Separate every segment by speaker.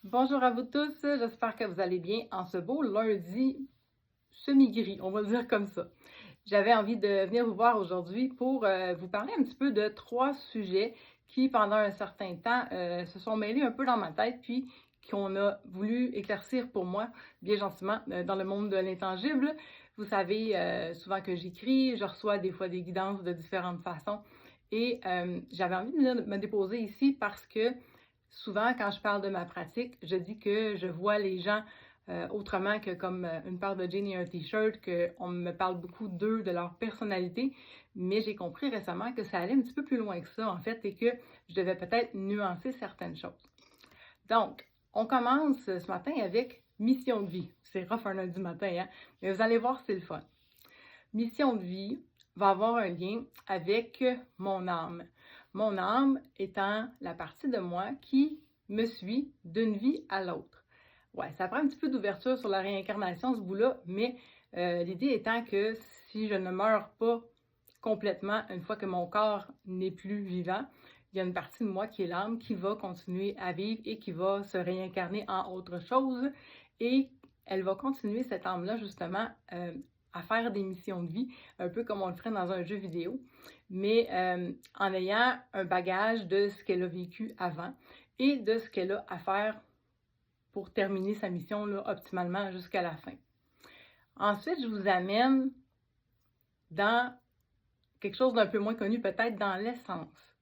Speaker 1: Bonjour à vous tous, j'espère que vous allez bien en ce beau lundi semi-gris, on va le dire comme ça. J'avais envie de venir vous voir aujourd'hui pour vous parler un petit peu de 3 sujets qui, pendant un certain temps, se sont mêlés un peu dans ma tête, puis qu'on a voulu éclaircir pour moi, bien gentiment, dans le monde de l'intangible. Vous savez, souvent que j'écris, je reçois des fois des guidances de différentes façons et j'avais envie de venir me déposer ici parce que souvent, quand je parle de ma pratique, je dis que je vois les gens autrement que comme une paire de jeans et un t-shirt, qu'on me parle beaucoup d'eux, de leur personnalité, mais j'ai compris récemment que ça allait un petit peu plus loin que ça, en fait, et que je devais peut-être nuancer certaines choses. Donc, on commence ce matin avec mission de vie. C'est rough un lundi matin, hein? Mais vous allez voir, c'est le fun. Mission de vie va avoir un lien avec mon âme. Mon âme étant la partie de moi qui me suit d'une vie à l'autre. Ouais, ça prend un petit peu d'ouverture sur la réincarnation, ce bout-là, mais l'idée étant que si je ne meurs pas complètement une fois que mon corps n'est plus vivant, il y a une partie de moi qui est l'âme qui va continuer à vivre et qui va se réincarner en autre chose. Et elle va continuer, cette âme-là, justement, à faire des missions de vie, un peu comme on le ferait dans un jeu vidéo, mais en ayant un bagage de ce qu'elle a vécu avant et de ce qu'elle a à faire pour terminer sa mission là, optimalement jusqu'à la fin. Ensuite, je vous amène dans quelque chose d'un peu moins connu, peut-être dans l'essence.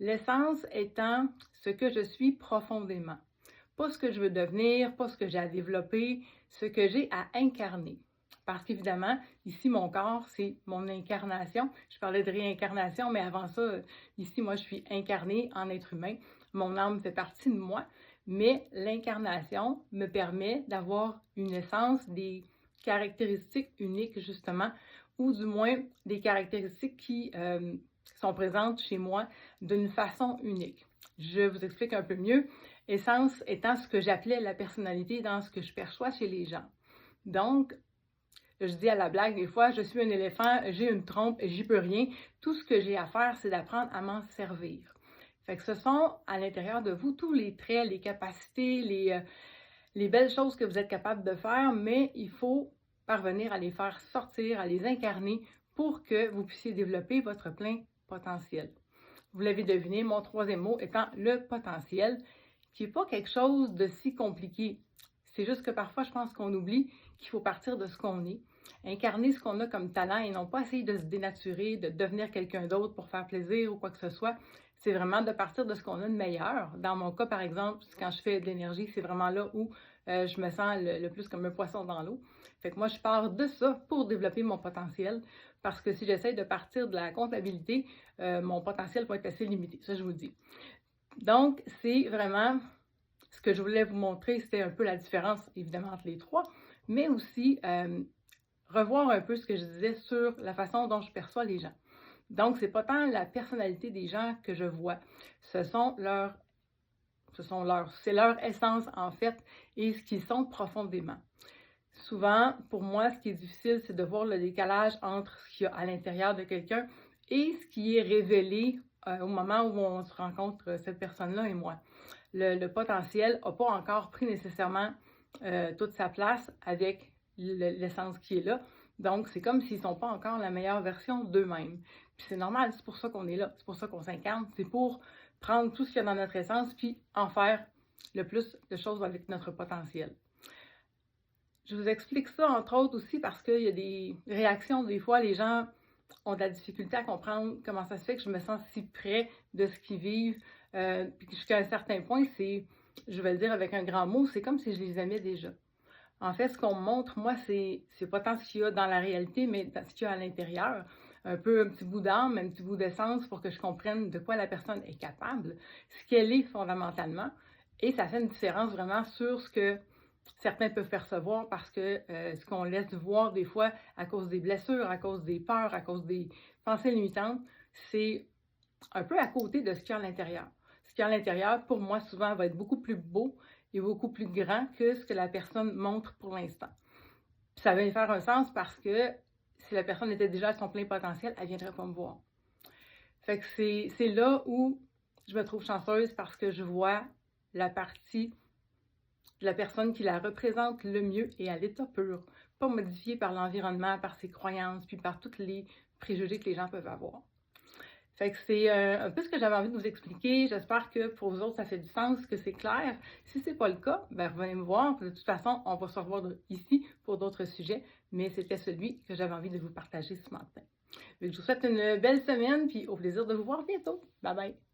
Speaker 1: L'essence étant ce que je suis profondément. Pas ce que je veux devenir, pas ce que j'ai à développer, ce que j'ai à incarner. Parce qu'évidemment, ici, mon corps, c'est mon incarnation. Je parlais de réincarnation, mais avant ça, ici, moi, je suis incarnée en être humain. Mon âme fait partie de moi, mais l'incarnation me permet d'avoir une essence, des caractéristiques uniques, justement, ou du moins des caractéristiques qui sont présentes chez moi d'une façon unique. Je vous explique un peu mieux. Essence étant ce que j'appelais la personnalité dans ce que je perçois chez les gens. Donc, je dis à la blague des fois, je suis un éléphant, j'ai une trompe, j'y peux rien. Tout ce que j'ai à faire, c'est d'apprendre à m'en servir. Fait que ce sont à l'intérieur de vous tous les traits, les capacités, les belles choses que vous êtes capable de faire, mais il faut parvenir à les faire sortir, à les incarner pour que vous puissiez développer votre plein potentiel. Vous l'avez deviné, mon troisième mot étant le potentiel, qui n'est pas quelque chose de si compliqué. C'est juste que parfois, je pense qu'on oublie qu'il faut partir de ce qu'on est, incarner ce qu'on a comme talent et non pas essayer de se dénaturer, de devenir quelqu'un d'autre pour faire plaisir ou quoi que ce soit. C'est vraiment de partir de ce qu'on a de meilleur. Dans mon cas, par exemple, quand je fais de l'énergie, c'est vraiment là où je me sens le plus comme un poisson dans l'eau. Fait que moi, je pars de ça pour développer mon potentiel. Parce que si j'essaie de partir de la comptabilité, mon potentiel va être assez limité. Ça, je vous le dis. Donc, c'est vraiment ce que je voulais vous montrer, c'était un peu la différence, évidemment, entre les trois, mais aussi revoir un peu ce que je disais sur la façon dont je perçois les gens. Donc, c'est pas tant la personnalité des gens que je vois, c'est leur essence en fait et ce qu'ils sont profondément. Souvent, pour moi, ce qui est difficile, c'est de voir le décalage entre ce qu'il y a à l'intérieur de quelqu'un et ce qui est révélé au moment où on se rencontre cette personne-là et moi. Le potentiel n'a pas encore pris nécessairement toute sa place avec l'essence qui est là. Donc, c'est comme s'ils ne sont pas encore la meilleure version d'eux-mêmes. Puis c'est normal, c'est pour ça qu'on est là, c'est pour ça qu'on s'incarne, c'est pour prendre tout ce qu'il y a dans notre essence puis en faire le plus de choses avec notre potentiel. Je vous explique ça, entre autres, aussi parce qu'il y a des réactions. Des fois, les gens ont de la difficulté à comprendre comment ça se fait que je me sens si près de ce qu'ils vivent. Puis jusqu'à un certain point, je vais le dire avec un grand mot, c'est comme si je les aimais déjà. En fait, ce qu'on me montre, moi, c'est pas tant ce qu'il y a dans la réalité, mais ce qu'il y a à l'intérieur. Un peu un petit bout d'âme, un petit bout d'essence pour que je comprenne de quoi la personne est capable, ce qu'elle est fondamentalement. Et ça fait une différence vraiment sur ce que certains peuvent percevoir parce que ce qu'on laisse voir des fois à cause des blessures, à cause des peurs, à cause des pensées limitantes, c'est un peu à côté de ce qu'il y a à l'intérieur. Ce qu'il y a à l'intérieur, pour moi, souvent, va être beaucoup plus beau et beaucoup plus grand que ce que la personne montre pour l'instant. Puis ça va faire un sens parce que si la personne était déjà à son plein potentiel, elle ne viendrait pas me voir. Fait que c'est là où je me trouve chanceuse parce que je vois la partie la personne qui la représente le mieux et à l'état pur, pas modifiée par l'environnement, par ses croyances, puis par tous les préjugés que les gens peuvent avoir. Fait que c'est un peu ce que j'avais envie de vous expliquer. J'espère que pour vous autres, ça fait du sens, que c'est clair. Si ce n'est pas le cas, ben revenez me voir. De toute façon, on va se revoir ici pour d'autres sujets, mais c'était celui que j'avais envie de vous partager ce matin. Je vous souhaite une belle semaine, puis au plaisir de vous voir bientôt. Bye bye!